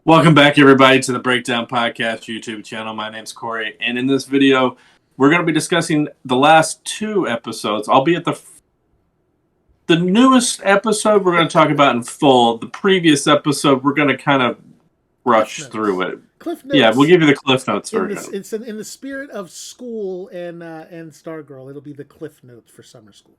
Welcome back, everybody, to the Breakdown Podcast YouTube channel. My name's Corey, and in this video, we're going to be discussing the last two episodes, albeit the newest episode we're going to talk about in full. The previous episode, we're going to kind of rush through it. Cliff Notes. Yeah, we'll give you the Cliff Notes version. It's in the spirit of school and Stargirl. It'll be the Cliff Notes for summer school.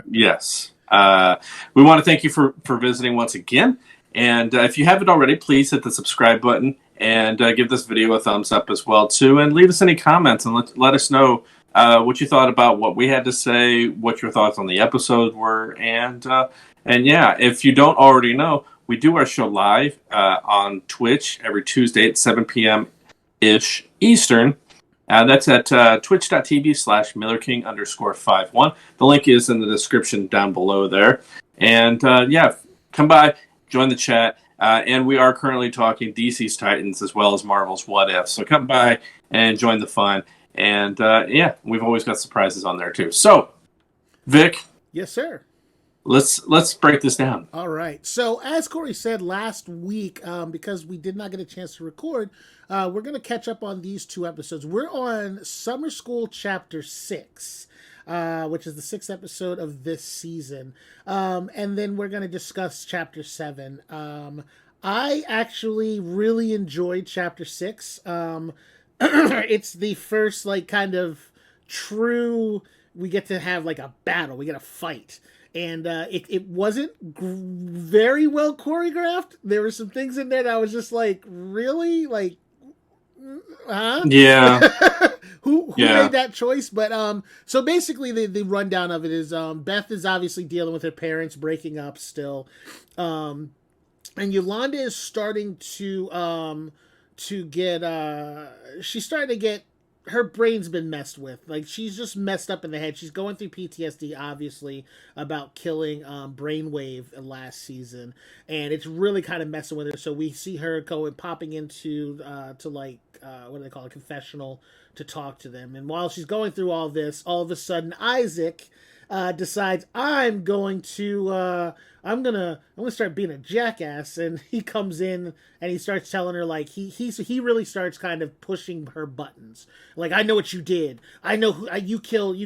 Yes. We want to thank you for visiting once again. And if you haven't already, please hit the subscribe button and give this video a thumbs up as well, too. And leave us any comments and let us know what you thought about what we had to say, what your thoughts on the episode were. And yeah, if you don't already know, we do our show live on Twitch every Tuesday at 7 p.m.-ish Eastern. That's at twitch.tv/MillerKing_51. The link is in the description down below there. And yeah, come by. Join the chat, and we are currently talking DC's Titans as well as Marvel's What If. So come by and join the fun. And yeah, we've always got surprises on there too. So, Vic, yes, sir. Let's break this down. All right. So as Corey said last week, because we did not get a chance to record, we're going to catch up on these two episodes. We're on Summer School Chapter 6. Which is the 6th episode of this season. And then we're going to discuss Chapter 7. I actually really enjoyed Chapter 6. It's the first, kind of true, we get to have, a battle. We get a fight. And it wasn't very well choreographed. There were some things in there that I was just really? Huh? Yeah. Who made that choice? But so basically the rundown of it is Beth is obviously dealing with her parents breaking up still. And Yolanda is starting to get she's starting to get her brain's been messed with. She's just messed up in the head. She's going through PTSD, obviously, about killing Brainwave last season, and it's really kind of messing with her. So we see her popping into what do they call it, confessional, to talk to them. And while she's going through all this, all of a sudden Isaac decides I'm gonna start being a jackass, and he comes in and he starts telling her he really starts kind of pushing her buttons. I know what you did. I know you killed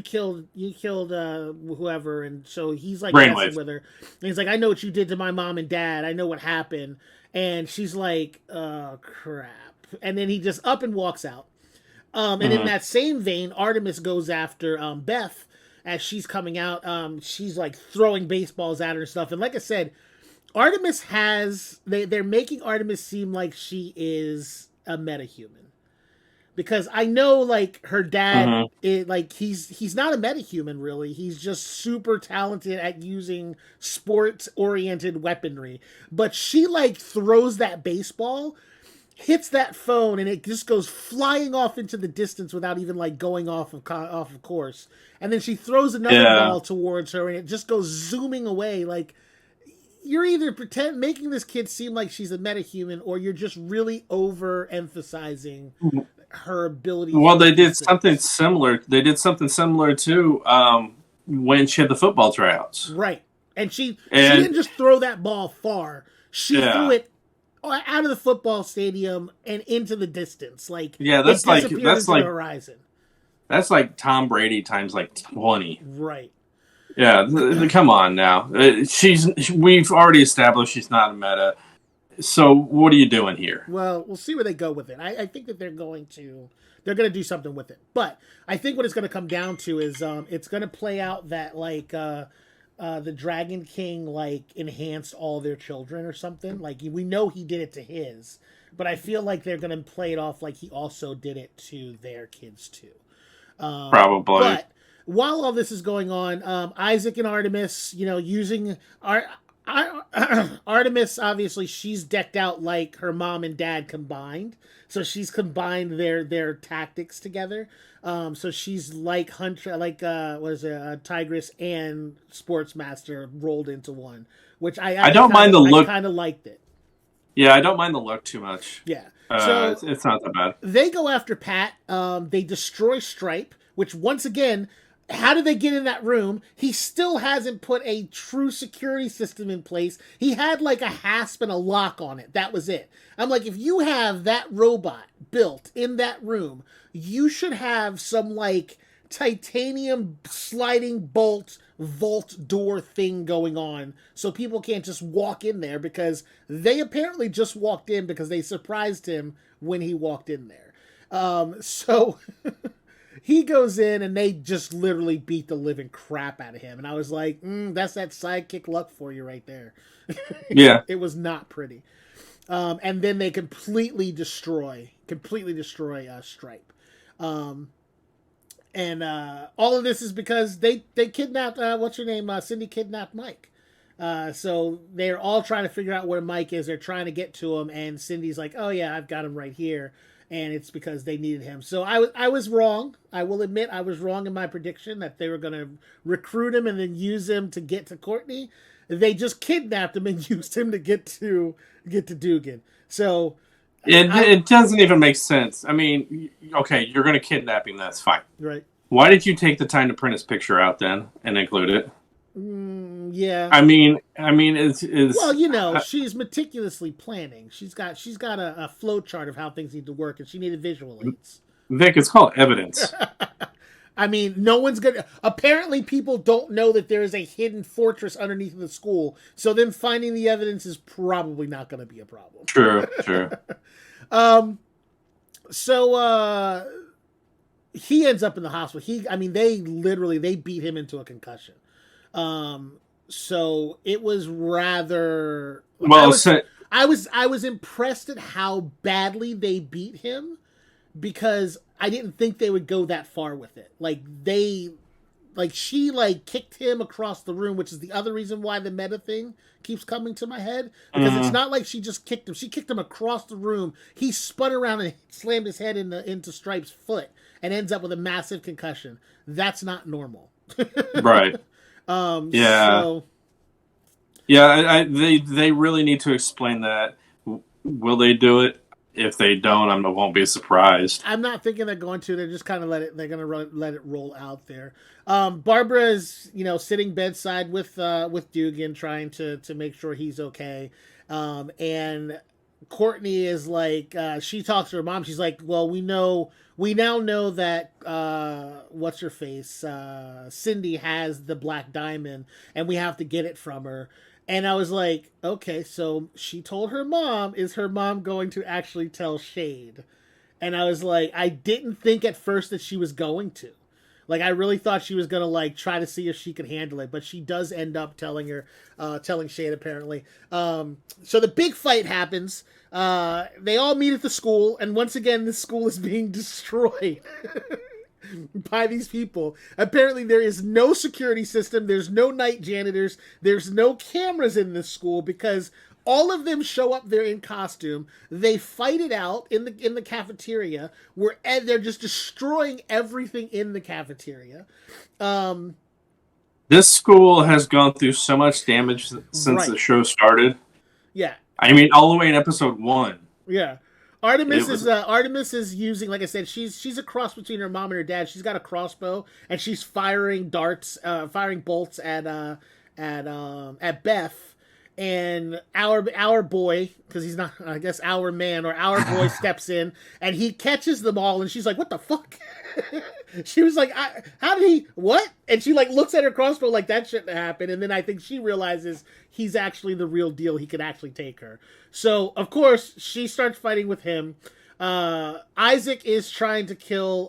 whoever, and so he's messing with her. And he's like, I know what you did to my mom and dad. I know what happened. And she's like, oh crap. And then he just up and walks out. And in that same vein, Artemis goes after Beth. As she's coming out, she's throwing baseballs at her and stuff. And like I said, Artemis they're making Artemis seem like she is a metahuman. Because I know her dad, he's not a metahuman really. He's just super talented at using sports-oriented weaponry. But she throws that baseball, hits that phone, and it just goes flying off into the distance without even going off of course. And then she throws another ball towards her, and it just goes zooming away. You're either making this kid seem like she's a metahuman, or you're just really overemphasizing her ability. Well, they did something similar. They did something similar too when she had the football tryouts. Right, and she didn't just throw that ball far. She threw it out of the football stadium and into the distance. That's the horizon. That's like Tom Brady times 20. Right. Yeah, come on now. We've already established she's not a meta. So what are you doing here? Well, we'll see where they go with it. I think that they're going to do something with it. But I think what it's going to come down to is it's going to play out that the Dragon King enhanced all their children or something. We know he did it to his, but I feel like they're going to play it off like he also did it to their kids too. Probably. But while all this is going on, Isaac and Artemis, using Artemis, obviously she's decked out like her mom and dad combined. So she's combined their tactics together. So she's like Hunter, Tigress and Sportsmaster rolled into one, which I don't mind the look. I kind of liked it. Yeah, I don't mind the look too much. Yeah. So it's not that bad. They go after Pat. They destroy Stripe, which once again, how did they get in that room? He still hasn't put a true security system in place. He had like a hasp and a lock on it. That was it. I'm like, if you have that robot built in that room, you should have some like titanium sliding bolt vault door thing going on so people can't just walk in there, because they apparently just walked in because they surprised him when he walked in there. So he goes in and they just literally beat the living crap out of him. And I was like, that's that sidekick luck for you right there. Yeah. It was not pretty. And then they completely destroy Stripe. And all of this is because they kidnapped, what's her name? Cindy kidnapped Mike. So they're all trying to figure out where Mike is. They're trying to get to him. And Cindy's like, oh yeah, I've got him right here. And it's because they needed him. So I was wrong. I will admit I was wrong in my prediction that they were going to recruit him and then use him to get to Courtney. They just kidnapped him and used him to get to Dugan. So it doesn't even make sense. I mean, okay, you're going to kidnap him. That's fine. Right. Why did you take the time to print his picture out then and include it? Yeah. I mean, it's well, you know, she's meticulously planning. She's got a flow chart of how things need to work, and she needed visual aids. Vic, it's called evidence. I mean, no one's gonna. Apparently, people don't know that there is a hidden fortress underneath the school, so them finding the evidence is probably not going to be a problem. True. So he ends up in the hospital. They beat him into a concussion. So it was rather well. I was impressed at how badly they beat him, because I didn't think they would go that far with it. She kicked him across the room, which is the other reason why the meta thing keeps coming to my head, because it's not like she just kicked him. She kicked him across the room. He spun around and slammed his head into Stripe's foot and ends up with a massive concussion. That's not normal. Right. Yeah. So, yeah, they really need to explain that. Will they do it? If they don't, I won't be surprised. I'm not thinking they're going to. They're just kind of they're going to let it roll out there. Barbara is, sitting bedside with Dugan, trying to make sure he's okay. And Courtney is like, she talks to her mom. She's like, well, we now know that what's her face, Cindy has the black diamond, and we have to get it from her. And I was like, okay, so she told her mom. Is her mom going to actually tell Shade? And I was like, I didn't think at first that she was going to. I really thought she was going to, try to see if she could handle it. But she does end up telling Shade, apparently. So the big fight happens. They all meet at the school. And once again, the school is being destroyed. By these people. Apparently there is no security system, there's no night janitors, there's no cameras in this school, because all of them show up there in costume. They fight it out in the cafeteria, where they're just destroying everything in the cafeteria. This school has gone through so much damage since the show started. Yeah. I mean, all the way in episode 1. Yeah. Artemis is using, like I said, she's a cross between her mom and her dad. She's got a crossbow and she's firing bolts at Beth. And our boy, because he's not, I guess our man or our boy steps in and he catches them all, and she's like, "What the fuck?" She was like, "How did he? What?" And she looks at her crossbow like that shouldn't happen. And then I think she realizes he's actually the real deal. He could actually take her. So of course she starts fighting with him. Isaac is trying to kill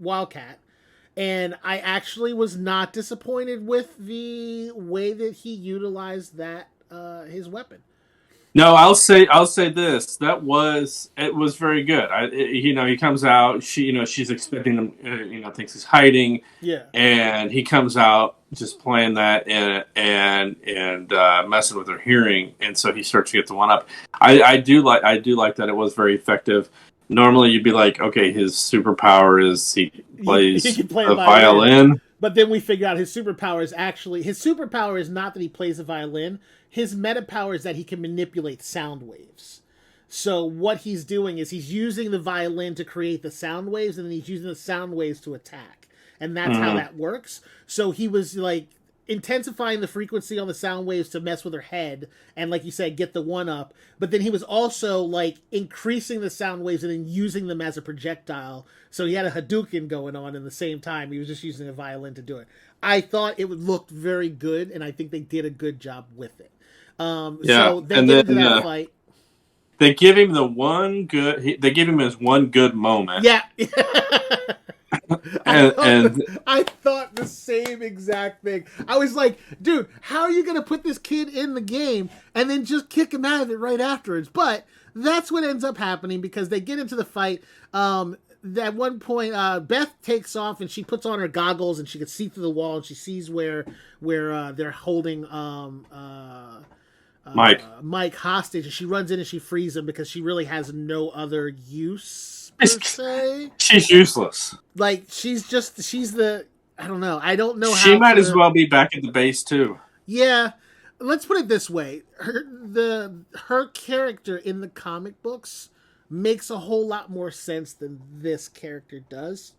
Wildcat. And I actually was not disappointed with the way that he utilized that his weapon. No, I'll say this. It was very good. He comes out. She's expecting him. Thinks he's hiding. Yeah. And he comes out just playing that and messing with her hearing, and so he starts to get the one up. I do like that. It was very effective. Normally, you'd be like, okay, his superpower is he plays he can play the violin. But then we figure out his superpower is not that he plays the violin. His meta power is that he can manipulate sound waves. So what he's doing is he's using the violin to create the sound waves, and then he's using the sound waves to attack. and that's how that works. So he was like intensifying the frequency on the sound waves to mess with her head and, like you said, get the one up. But then he was also like increasing the sound waves and then using them as a projectile. So he had a Hadouken going on in the same time. He was just using a violin to do it. I thought it would look very good, and I think they did a good job with it. So they get into that fight. They give him the one good. They give him his one good moment. Yeah. and I thought the same exact thing. I was like, dude, how are you going to put this kid in the game and then just kick him out of it right afterwards? But that's what ends up happening because they get into the fight. At one point, Beth takes off and she puts on her goggles and she can see through the wall and she sees where they're holding Mike hostage, and she runs in and she frees him because she really has no other use per se. She's useless. Like she's the I don't know how she might as well be back at the base too. Yeah, let's put it this way: her character in the comic books makes a whole lot more sense than this character does.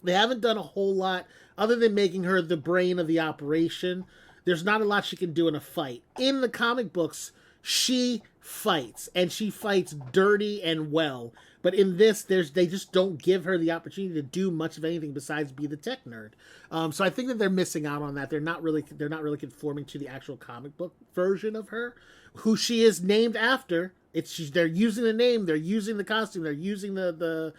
They haven't done a whole lot other than making her the brain of the operation. There's not a lot she can do in a fight. In the comic books, she fights, and she fights dirty and well. But in this, they just don't give her the opportunity to do much of anything besides be the tech nerd. So I think that they're missing out on that. They're not really conforming to the actual comic book version of her, who she is named after. They're using the name, they're using the costume, they're using the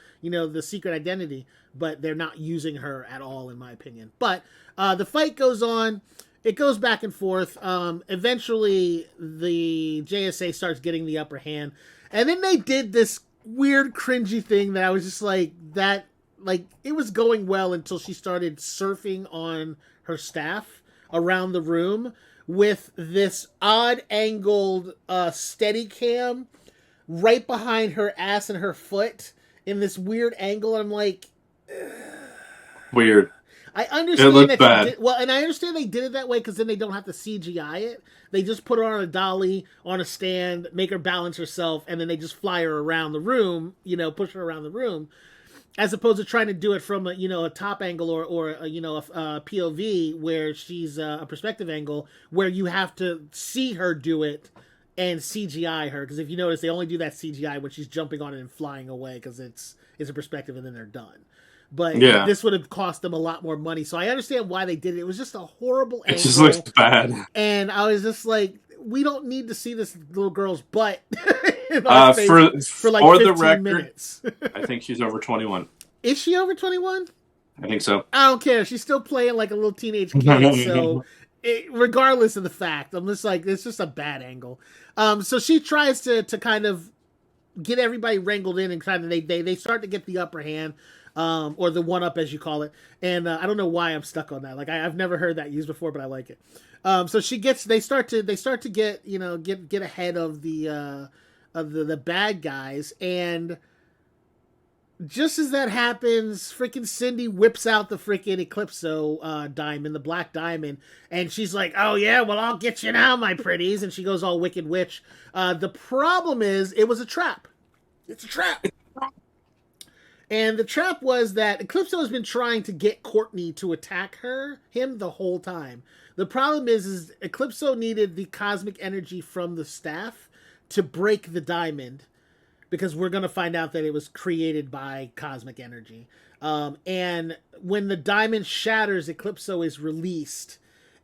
secret identity, but they're not using her at all, in my opinion. But the fight goes on. It goes back and forth. Eventually, the JSA starts getting the upper hand. And then they did this weird, cringy thing that I was just like, it was going well until she started surfing on her staff around the room with this odd-angled steady cam right behind her ass and her foot in this weird angle. I'm like... Weird. I understand it looked bad. And I understand they did it that way because then they don't have to CGI it. They just put her on a dolly, on a stand, make her balance herself, and then they just fly her around the room, push her around the room, as opposed to trying to do it from a top angle or a POV where she's a perspective angle where you have to see her do it and CGI her. Because if you notice, they only do that CGI when she's jumping on it and flying away because it's a perspective and then they're done. But this would have cost them a lot more money. So I understand why they did it. It was just a horrible angle. It just looks bad. And I was just like, we don't need to see this little girl's butt in our face for like 15 the record, minutes. I think she's over 21. Is she over 21? I think so. I don't care. She's still playing like a little teenage kid. So regardless of the fact, I'm just like, it's just a bad angle. So she tries to kind of get everybody wrangled in and kind of they start to get the upper hand. Or the one up, as you call it, and I don't know why I'm stuck on that. Like I've never heard that used before, but I like it. So they start to get get ahead of the bad guys, and just as that happens, freaking Cindy whips out the freaking Eclipso diamond, the black diamond, and she's like, "Oh yeah, well I'll get you now, my pretties," and she goes all Wicked Witch. The problem is, it was a trap. It's a trap. And the trap was that Eclipso has been trying to get Courtney to attack him the whole time. The problem is Eclipso needed the cosmic energy from the staff to break the diamond, because we're going to find out that it was created by cosmic energy. And when the diamond shatters, Eclipso is released.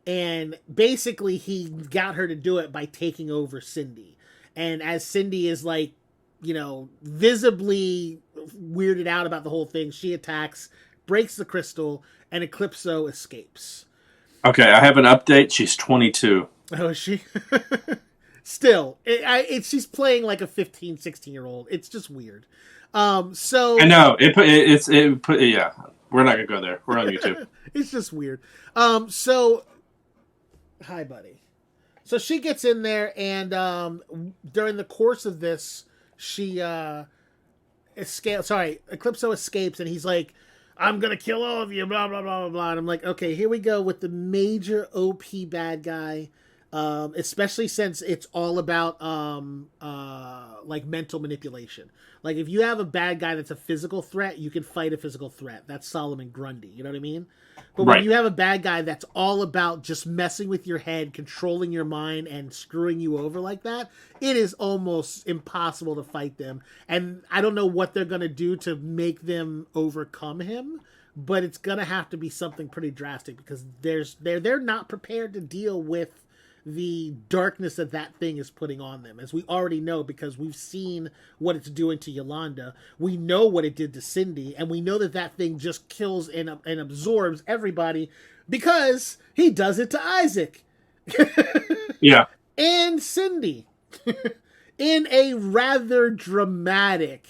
And basically he got her to do it by taking over Cindy. And as Cindy is like, visibly weirded out about the whole thing, she attacks, breaks the crystal, and Eclipso escapes. Okay, I have an update. She's 22. Oh, is she? Still, she's playing like a 15, 16-year-old. It's just weird. So I know yeah. We're not gonna go there. We're on YouTube. It's just weird. So hi, buddy. So she gets in there, and during the course of this, she Eclipso escapes, and he's like, "I'm gonna kill all of you," blah blah blah blah blah. And I'm like, okay, here we go with the major OP bad guy Especially since it's all about like mental manipulation. Like if you have a bad guy that's a physical threat, you can fight a physical threat. That's Solomon Grundy. You know what I mean? But when Right. you have a bad guy that's all about just messing with your head, controlling your mind, and screwing you over like that, it is almost impossible to fight them. And I don't know what they're going to do to make them overcome him, but it's going to have to be something pretty drastic because they're not prepared to deal with the darkness that that thing is putting on them, as we already know because we've seen what it's doing to Yolanda. We know what it did to Cindy, and we know that that thing just kills and absorbs everybody because he does it to Isaac. Yeah. And Cindy in a rather dramatic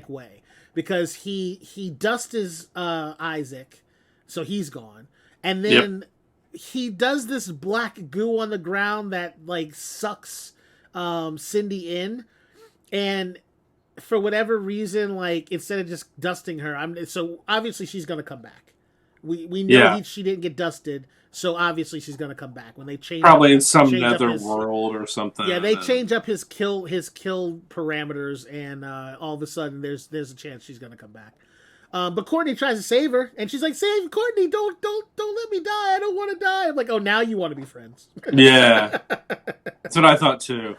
way because he dusts Isaac, so he's gone, and then he does this black goo on the ground that like sucks Cindy in, and for whatever reason, like instead of just dusting her, so obviously she's gonna come back. We know she didn't get dusted, so obviously she's gonna come back when they change. Probably in some nether world or something. Yeah, they change up his kill parameters, and all of a sudden there's a chance she's gonna come back. But Courtney tries to save her, and she's like, "Save Courtney! Don't let me die! I don't want to die!" I'm like, "Oh, now you want to be friends?" Yeah, that's what I thought too.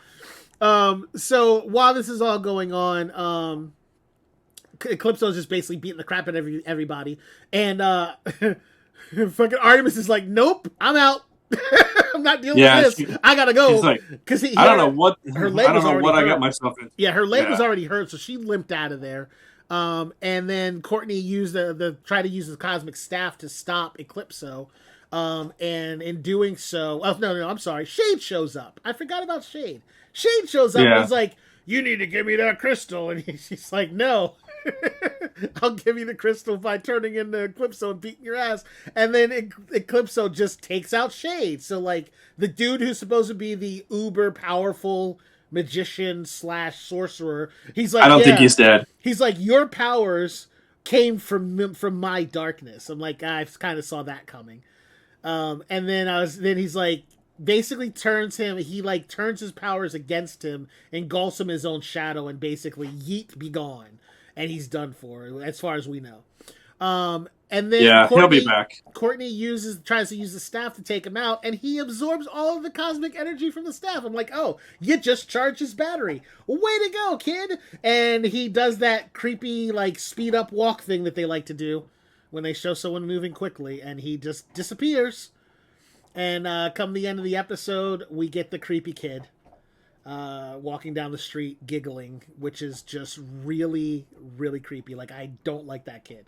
So while this is all going on, Eclipso's just basically beating the crap out of everybody, and fucking Artemis is like, "Nope, I'm out. I'm not dealing with this. I gotta go." Because I don't know what her leg I got myself into. Yeah, her leg was already hurt, so she limped out of there. And then Courtney used try to use the cosmic staff to stop Eclipso. And in doing so, no, I'm sorry. Shade shows up. I forgot about Shade. Shade shows up and is like, "You need to give me that crystal." And she's like, "No, I'll give you the crystal by turning into Eclipso and beating your ass." And then Eclipso just takes out Shade. So like the dude who's supposed to be the uber powerful magician / sorcerer, he's like, I don't think he's dead. He's like, "Your powers came from my darkness." I'm like, I kind of saw that coming. And then he's like, basically turns his powers against him, engulfs him in his own shadow, and basically yeet, be gone, and he's done for as far as we know. And then he'll be back. Courtney tries to use the staff to take him out, and he absorbs all of the cosmic energy from the staff. I'm like, "Oh, you just charged his battery. Way to go, kid!" And he does that creepy like speed up walk thing that they like to do when they show someone moving quickly, and he just disappears. And come the end of the episode, we get the creepy kid walking down the street giggling, which is just really, really creepy. Like, I don't like that kid.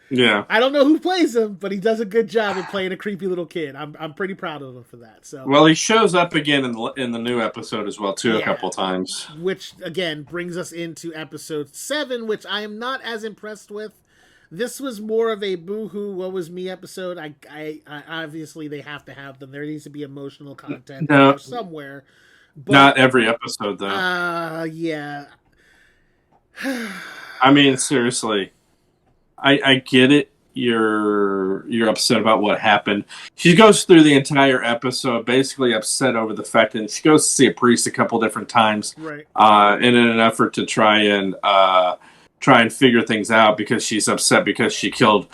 Yeah, I don't know who plays him, but he does a good job of playing a creepy little kid. I'm pretty proud of him for that. So, well, he shows up again in the new episode as well too, a couple times. Which again brings us into episode 7, which I am not as impressed with. This was more of a boo-hoo, woe was me episode. I obviously they have to have them. There needs to be emotional content somewhere. But, not every episode though. Yeah. I mean, seriously. I get it. You're upset about what happened. She goes through the entire episode basically upset over the fact that she goes to see a priest a couple different times, right? In an effort to try and figure things out because she's upset because she killed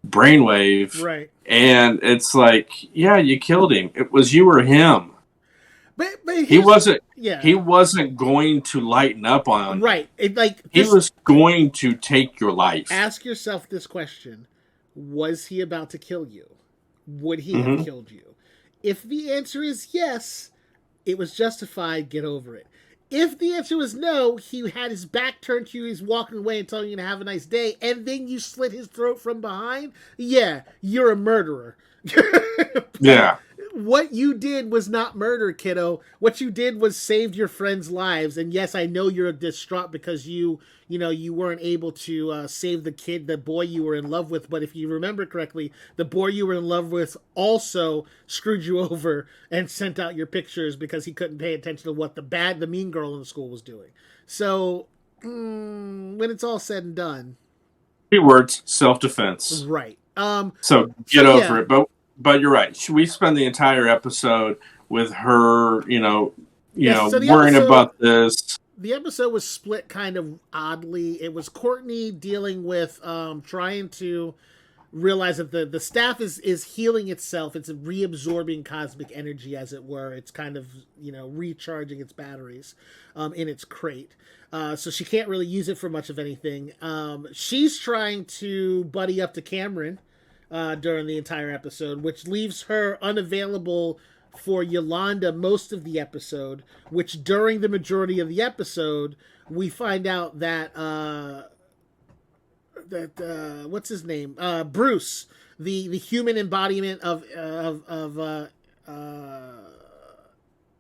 Brainwave, right? And it's like, yeah, you killed him. It was you or him. But he wasn't. Yeah. He wasn't going to lighten up on. Right. He was going to take your life. Ask yourself this question: was he about to kill you? Would he have killed you? If the answer is yes, it was justified. Get over it. If the answer was no, he had his back turned to you, he's walking away and telling you to have a nice day, and then you slit his throat from behind, yeah, you're a murderer. Yeah. What you did was not murder, kiddo. What you did was saved your friends' lives. And yes, I know you're distraught because you weren't able to save the boy you were in love with. But if you remember correctly, the boy you were in love with also screwed you over and sent out your pictures because he couldn't pay attention to what the mean girl in the school was doing. So when it's all said and done, 3 words: self-defense. Right. So get over it. But but you're right. We spend the entire episode with her, So worrying about this. The episode was split kind of oddly. It was Courtney dealing with trying to realize that the staff is healing itself. It's reabsorbing cosmic energy, as it were. It's kind of recharging its batteries in its crate. So she can't really use it for much of anything. She's trying to buddy up to Cameron during the entire episode, which leaves her unavailable for Yolanda most of the episode, which during the majority of the episode, we find out that what's his name? Bruce, the human embodiment of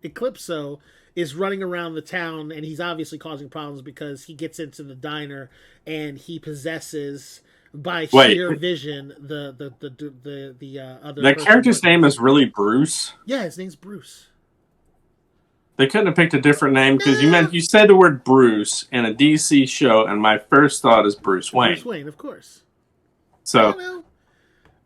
Eclipso, is running around the town, and he's obviously causing problems because he gets into the diner and he possesses by sheer vision the other. That character's name is really Bruce. Yeah, his name's Bruce. They couldn't have picked a different name because you said the word Bruce in a DC show, and my first thought is Bruce Wayne. Bruce Wayne, of course. So,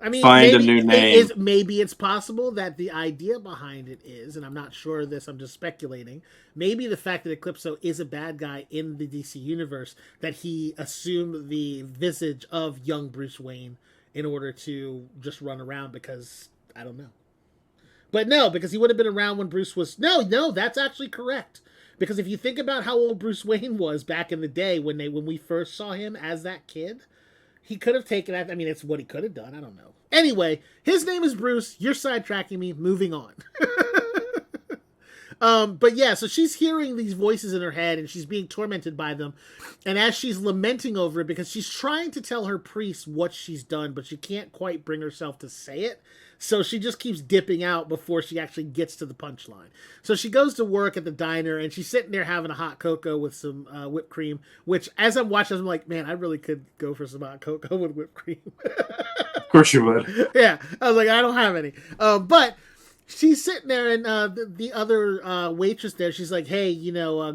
I mean, find a new name. Maybe it's possible that the idea behind it is, and I'm not sure of this, I'm just speculating, maybe the fact that Eclipso is a bad guy in the DC universe, that he assumed the visage of young Bruce Wayne in order to just run around because, I don't know. But no, because he would have been around when Bruce was... No, that's actually correct. Because if you think about how old Bruce Wayne was back in the day when we first saw him as that kid, he could have taken that. I mean, it's what he could have done. I don't know. Anyway, his name is Bruce. You're sidetracking me. Moving on. But yeah, so she's hearing these voices in her head and she's being tormented by them. And as she's lamenting over it, because she's trying to tell her priest what she's done, but she can't quite bring herself to say it. So she just keeps dipping out before she actually gets to the punchline. So she goes to work at the diner and she's sitting there having a hot cocoa with some whipped cream, which as I'm watching, I'm like, man, I really could go for some hot cocoa with whipped cream. Of course you would. Yeah. I was like, I don't have any. But she's sitting there and the other waitress there, she's like, hey,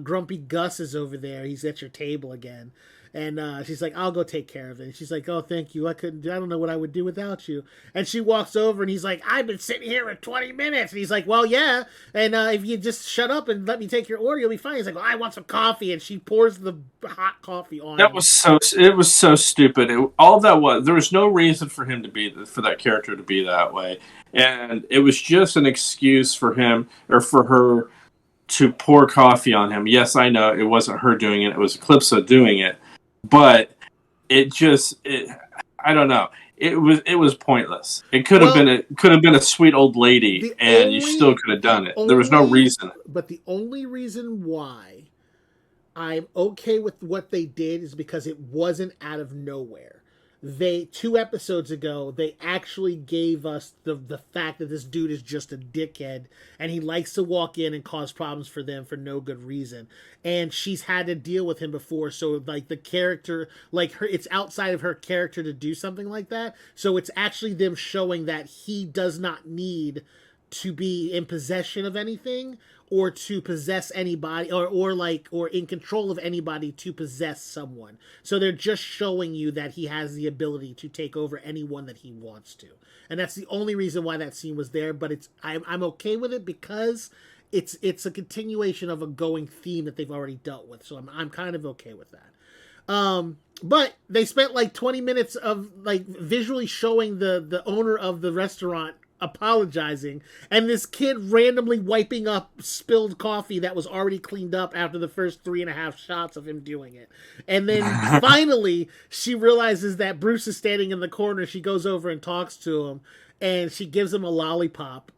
Grumpy Gus is over there. He's at your table again. And she's like, I'll go take care of it. And she's like, oh, thank you. I don't know what I would do without you. And she walks over and he's like, I've been sitting here for 20 minutes. And he's like, well, yeah. And if you just shut up and let me take your order, you'll be fine. He's like, well, I want some coffee. And she pours the hot coffee on him. It was so stupid. All that was, there was no reason for him for that character to be that way. And it was just an excuse for him or for her to pour coffee on him. Yes, I know it wasn't her doing it. It was Eclipso doing it. But I don't know. It was pointless. It could have been a sweet old lady, and you still could have done it. There was no reason. But the only reason why I'm okay with what they did is because it wasn't out of nowhere. 2 episodes ago, they actually gave us the fact that this dude is just a dickhead and he likes to walk in and cause problems for them for no good reason. And she's had to deal with him before. So like the character, like her, it's outside of her character to do something like that. So it's actually them showing that he does not need to be in possession of anything or to possess anybody or in control of anybody to possess someone. So they're just showing you that he has the ability to take over anyone that he wants to. And that's the only reason why that scene was there, but I'm okay with it because it's a continuation of a going theme that they've already dealt with. So I'm kind of okay with that. But they spent like 20 minutes of like visually showing the owner of the restaurant apologizing and this kid randomly wiping up spilled coffee that was already cleaned up after the first 3.5 shots of him doing it. And then finally she realizes that Bruce is standing in the corner. She goes over and talks to him and she gives him a lollipop.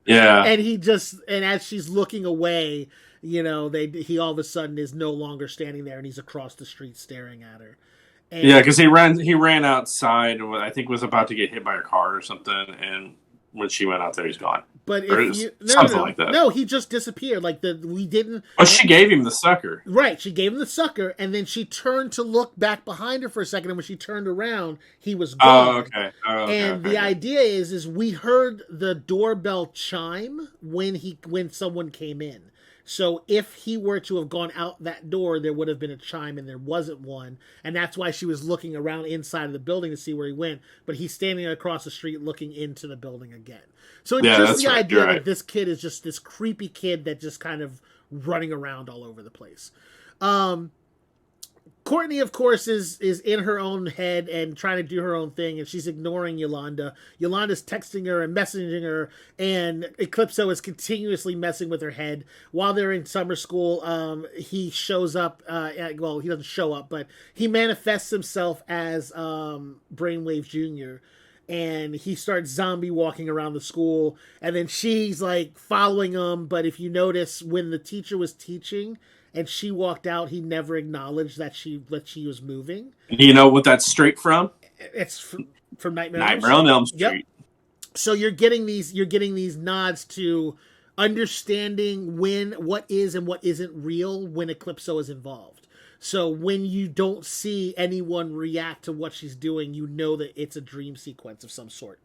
Yeah. And as she's looking away, he all of a sudden is no longer standing there and he's across the street staring at her. And yeah, because he ran outside and I think was about to get hit by a car or something, and when she went out there, he's gone. But something like that. No, he just disappeared. We didn't. Oh, she gave him the sucker. Right, she gave him the sucker, and then she turned to look back behind her for a second, and when she turned around, he was gone. Oh, okay. And the idea is we heard the doorbell chime when someone came in. So if he were to have gone out that door, there would have been a chime, and there wasn't one. And that's why she was looking around inside of the building to see where he went. But he's standing across the street looking into the building again. So it's just the idea that this kid is just this creepy kid that just kind of running around all over the place. Courtney, of course, is in her own head and trying to do her own thing, and she's ignoring Yolanda. Yolanda's texting her and messaging her, and Eclipso is continuously messing with her head. While they're in summer school, he shows up. Well, he doesn't show up, but he manifests himself as Brainwave Jr., and he starts zombie walking around the school, and then she's like following him. But if you notice, when the teacher was teaching and she walked out, he never acknowledged that she was moving. You know what that's straight from? It's from Nightmare on Elm Street. Yep. So you're getting these nods to understanding what is and what isn't real when Eclipso is involved. So when you don't see anyone react to what she's doing, you know that it's a dream sequence of some sort.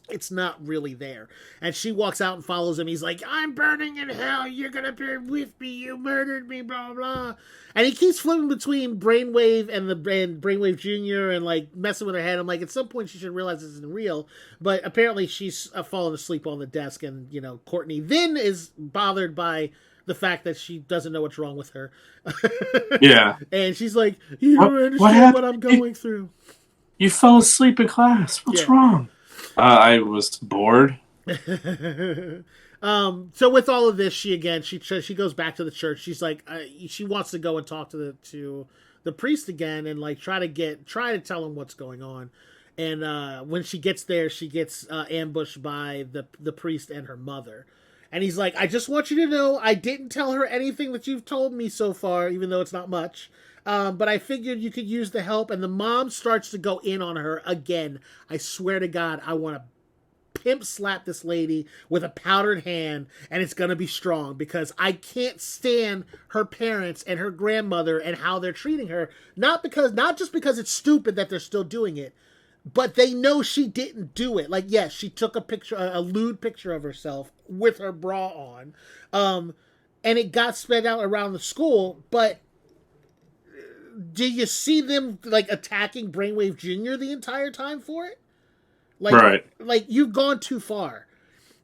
It's not really there. And she walks out and follows him. He's like, I'm burning in hell. You're going to burn with me. You murdered me, blah, blah. And he keeps flipping between Brainwave and Brainwave Jr. and like messing with her head. I'm like, at some point she should realize this isn't real. But apparently she's fallen asleep on the desk. And, you know, Courtney then is bothered by the fact that she doesn't know what's wrong with her. Yeah. And she's like, you don't understand what I'm going through. You fell asleep in class. What's wrong? I was bored. So with all of this, she goes back to the church. She's like, she wants to go and talk to the priest again and like try to tell him what's going on. And when she gets there, she gets ambushed by the priest and her mother. And he's like, I just want you to know I didn't tell her anything that you've told me so far, even though it's not much. But I figured you could use the help. And the mom starts to go in on her again. I swear to God, I want to pimp slap this lady with a powdered hand, and it's going to be strong, because I can't stand her parents and her grandmother and how they're treating her. Not just because it's stupid that they're still doing it, but they know she didn't do it. Like, yes, she took a lewd picture of herself with her bra on. And it got spread out around the school, but do you see them like attacking Brainwave Jr. the entire time for it? Like, right. Like, you've gone too far.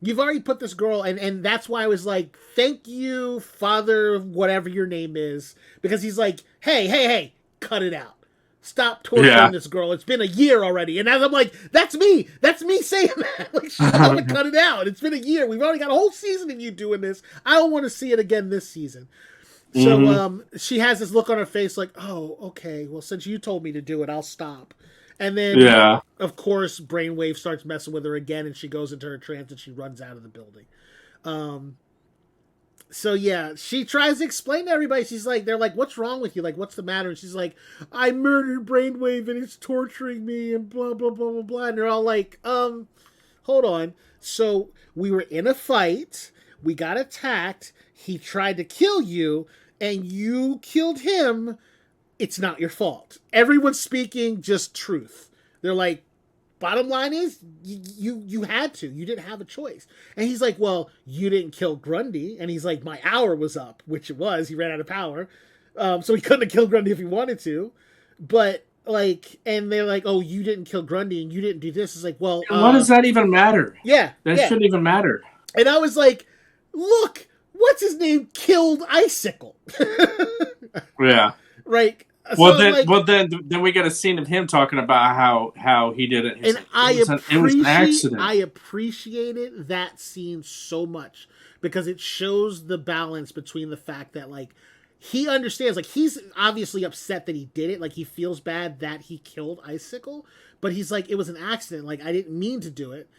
You've already put this girl, and that's why I was like, thank you, Father, whatever your name is, because he's like, hey, cut it out. Stop torturing this girl. It's been a year already. And as I'm like, that's me saying that. Like, shut up and cut it out. It's been a year. We've already got a whole season of you doing this. I don't want to see it again this season. So she has this look on her face like, oh, okay, well, since you told me to do it, I'll stop. And then, of course, Brainwave starts messing with her again, and she goes into her trance, and she runs out of the building. So, yeah, she tries to explain to everybody. She's like, they're like, what's wrong with you? Like, what's the matter? And she's like, I murdered Brainwave, and it's torturing me, and blah, blah, blah, blah, blah. And they're all like, hold on. So, we were in a fight. We got attacked. He tried to kill you, and you killed him. It's not your fault. Everyone's speaking just truth. They're like, bottom line is, you had to. You didn't have a choice. And he's like, well, you didn't kill Grundy. And he's like, my hour was up, which it was. He ran out of power. So he couldn't have killed Grundy if he wanted to. But, like, and they're like, oh, you didn't kill Grundy and you didn't do this. It's like, well... what does that even matter? Yeah. That shouldn't even matter. And I was like, look, what's his name killed Icicle. Yeah. Right. Well, so then we get a scene of him talking about how he did it. And like, it was an accident. I appreciated that scene so much, because it shows the balance between the fact that, like, he understands, like, he's obviously upset that he did it. Like, he feels bad that he killed Icicle, but he's like, it was an accident. Like, I didn't mean to do it.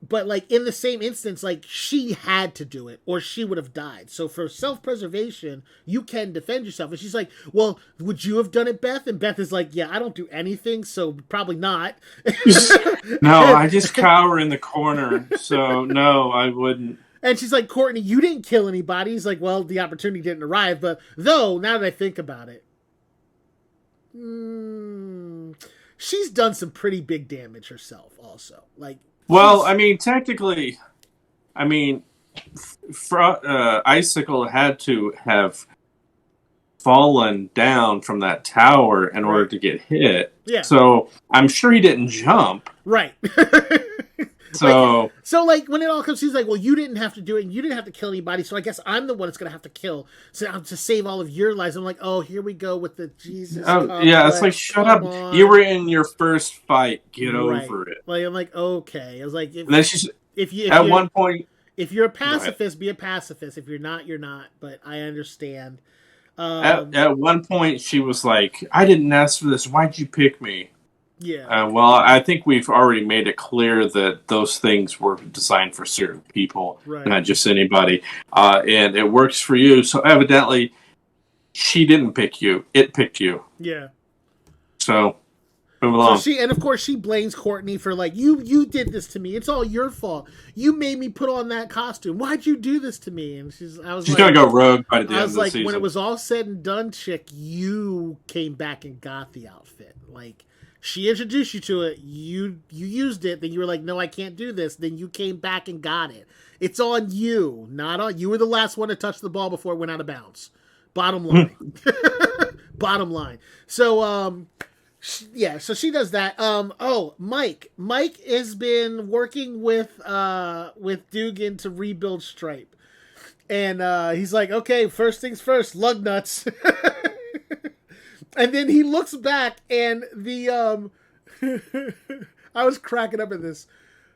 But, like, in the same instance, like, she had to do it or she would have died. So for self-preservation, you can defend yourself. And she's like, well, would you have done it, Beth? And Beth is like, yeah, I don't do anything, so probably not. No, I just cower in the corner. So, no, I wouldn't. And she's like, Courtney, you didn't kill anybody. He's like, well, the opportunity didn't arrive. But, though, now that I think about it, she's done some pretty big damage herself also. Like, well, I mean, technically, Icicle had to have fallen down from that tower in order to get hit. Yeah. So I'm sure he didn't jump. Right. So like when it all comes, he's like, well, you didn't have to do it. And you didn't have to kill anybody. So I guess I'm the one that's going to have to kill. So to save all of your lives. I'm like, oh, here we go with the Jesus. Yeah, it's like, shut up. On. You were in your first fight. Get over it. Like, I'm like, okay. I was like, and then she's, at one point, if you're a pacifist, be a pacifist. If you're not, you're not. But I understand. At one point, she was like, I didn't ask for this. Why'd you pick me? Yeah. Well, I think we've already made it clear that those things were designed for certain people, not just anybody. And it works for you. So evidently, she didn't pick you. It picked you. Yeah. So, move along. So and of course, she blames Courtney for like, you did this to me. It's all your fault. You made me put on that costume. Why'd you do this to me? And she's like, gonna go rogue by the end of the season. I was like, when it was all said and done, chick, you came back and got the outfit. Like, she introduced you to it. You used it. Then you were like, no, I can't do this. Then you came back and got it. It's on you, not on you. Were the last one to touch the ball before it went out of bounds. Bottom line. Bottom line. So, yeah, so she does that. Mike has been working with Dugan to rebuild Stripe. And he's like, okay, first things first, lug nuts. And then he looks back and the I was cracking up at this.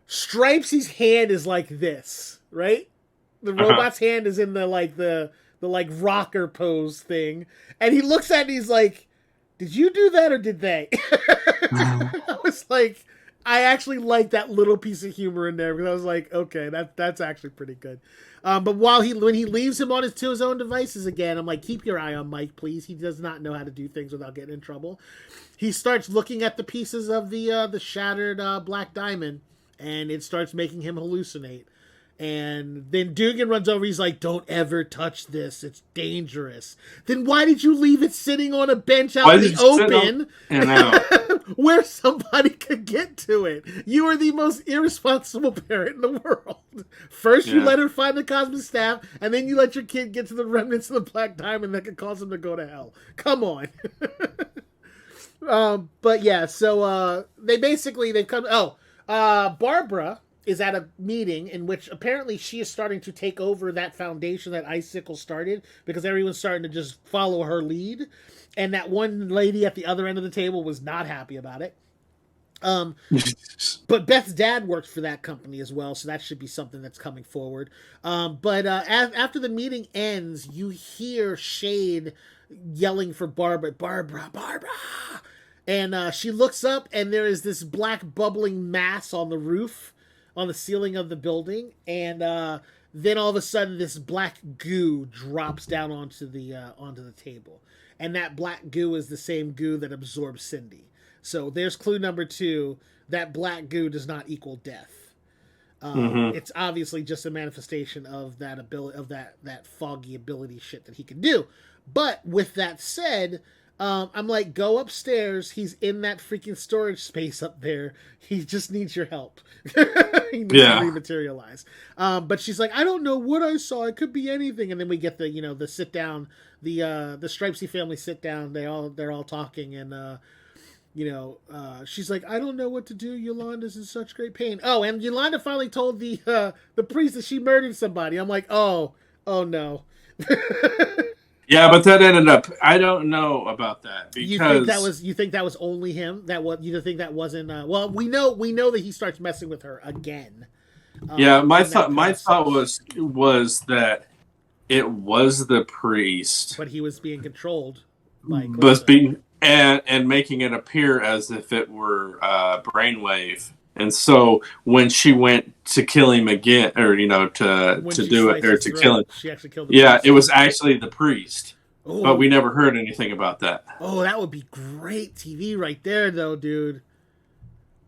Stripes' hand is like this, right? The robot's hand is in the rocker pose thing. And he looks at it and he's like, did you do that or did they? I was like, I actually like that little piece of humor in there because I was like, okay, that's actually pretty good. But when he leaves him to his own devices again, I'm like, keep your eye on Mike, please. He does not know how to do things without getting in trouble. He starts looking at the pieces of the shattered black diamond, and it starts making him hallucinate. And then Dugan runs over. He's like, don't ever touch this. It's dangerous. Then why did you leave it sitting on a bench out in the open where somebody could get to it? You are the most irresponsible parent in the world. First, you let her find the cosmic staff, and then you let your kid get to the remnants of the black diamond that could cause him to go to hell. Come on. But yeah, so they've come... Barbara is at a meeting in which apparently she is starting to take over that foundation that Icicle started because everyone's starting to just follow her lead. And that one lady at the other end of the table was not happy about it. But Beth's dad works for that company as well, so that should be something that's coming forward. But after the meeting ends, you hear Shade yelling for Barbara. And she looks up, and there is this black bubbling mass on the roof, on the ceiling of the building, and then all of a sudden this black goo drops down onto the table, and that black goo is the same goo that absorbs Cindy. So there's clue number 2. That black goo does not equal death. It's obviously just a manifestation of that ability, of that foggy ability shit that he can do. But with that said, I'm like, go upstairs. He's in that freaking storage space up there. He just needs your help. He needs to rematerialize. But she's like, I don't know what I saw. It could be anything. And then we get the sit down, the Stripesy family sit down. They're all talking, and she's like, I don't know what to do. Yolanda's in such great pain. Oh, and Yolanda finally told the priest that she murdered somebody. I'm like, oh no. Yeah, but that ended up. I don't know about that because you think that was only him. You think that wasn't. Well, we know that he starts messing with her again. My thought was that it was the priest, but he was being controlled by and making it appear as if it were brainwave. And so when she went to kill him again, or to do it or to kill him, she actually killed the priest. It was actually the priest. Oh. But we never heard anything about that. Oh, that would be great TV right there, though, dude.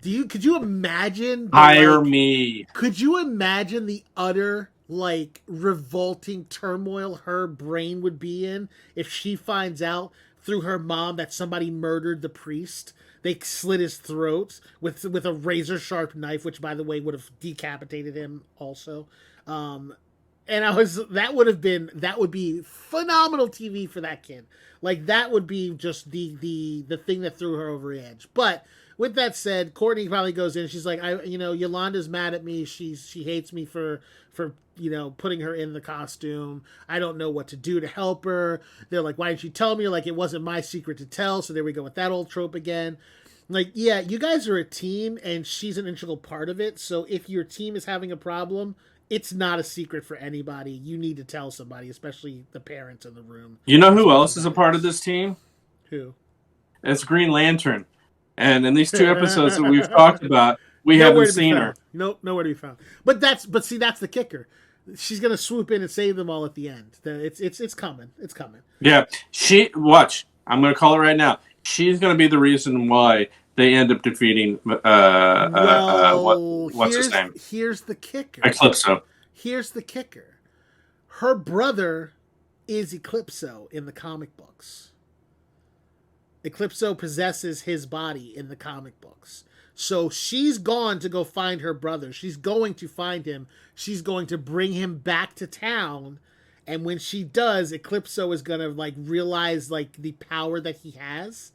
Could you imagine? Hire me. Could you imagine the utter revolting turmoil her brain would be in if she finds out through her mom that somebody murdered the priest? They slit his throat with a razor sharp knife, which, by the way, would have decapitated him also. And that would be phenomenal TV for that kid. Like that would be just the thing that threw her over the edge. But with that said, Courtney probably goes in. She's like, Yolanda's mad at me. She hates me for putting her in the costume. I don't know what to do to help her. They're like, why didn't you tell me? Like, it wasn't my secret to tell. So there we go with that old trope again. Like, yeah, you guys are a team, and she's an integral part of it. So if your team is having a problem, it's not a secret for anybody. You need to tell somebody, especially the parents in the room. You know who else is a part of this team? Who? It's Green Lantern. And in these 2 episodes that we've talked about, we haven't seen her. Nope, nowhere to be found. But see, that's the kicker. She's gonna swoop in and save them all at the end. It's coming. It's coming. Yeah, watch. I'm gonna call it right now. She's gonna be the reason why they end up defeating. What's his name? Here's the kicker. Eclipso. Here's the kicker. Her brother is Eclipso in the comic books. Eclipso possesses his body in the comic books. So she's gone to go find her brother. She's going to find him. She's going to bring him back to town. And when she does, Eclipso is going to realize the power that he has.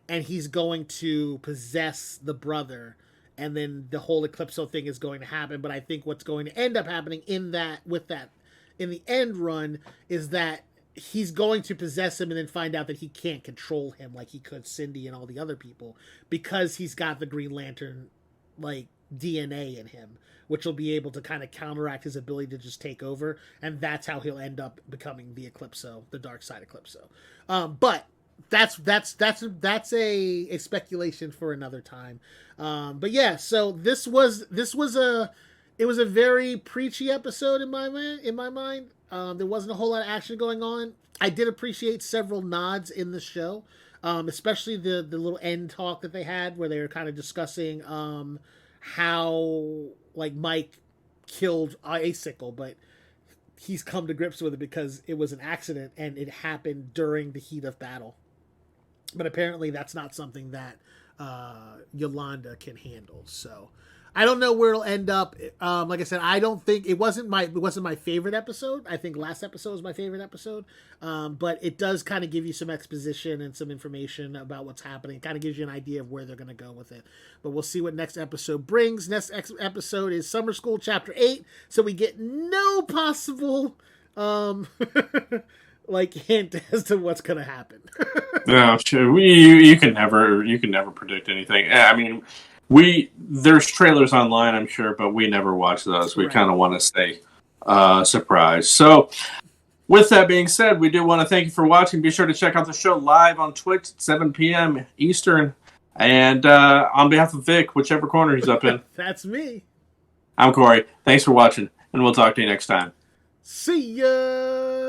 And he's going to possess the brother. And then the whole Eclipso thing is going to happen. But I think what's going to end up happening in the end run is that he's going to possess him and then find out that he can't control him like he could Cindy and all the other people, because he's got the Green Lantern DNA in him, which will be able to kind of counteract his ability to just take over, and that's how he'll end up becoming the Eclipso, the dark side Eclipso. But that's a speculation for another time. But yeah, so this was a very preachy episode in my mind. There wasn't a whole lot of action going on. I did appreciate several nods in the show, especially the little end talk that they had where they were kind of discussing how Mike killed Icicle, but he's come to grips with it because it was an accident and it happened during the heat of battle. But apparently that's not something that Yolanda can handle. So I don't know where it'll end up. Like I said, I don't think it wasn't my favorite episode. I think last episode was my favorite episode. But it does kind of give you some exposition and some information about what's happening. It kind of gives you an idea of where they're going to go with it. But we'll see what next episode brings. Next episode is Summer School Chapter 8. So we get no possible hint as to what's going to happen. No, sure. You can never predict anything. I mean, there's trailers online, I'm sure, but we never watch those. We kind of want to stay surprised. So, with that being said, we do want to thank you for watching. Be sure to check out the show live on Twitch at 7 p.m. Eastern. And on behalf of Vic, whichever corner he's up in. That's me. I'm Corey. Thanks for watching, and we'll talk to you next time. See ya!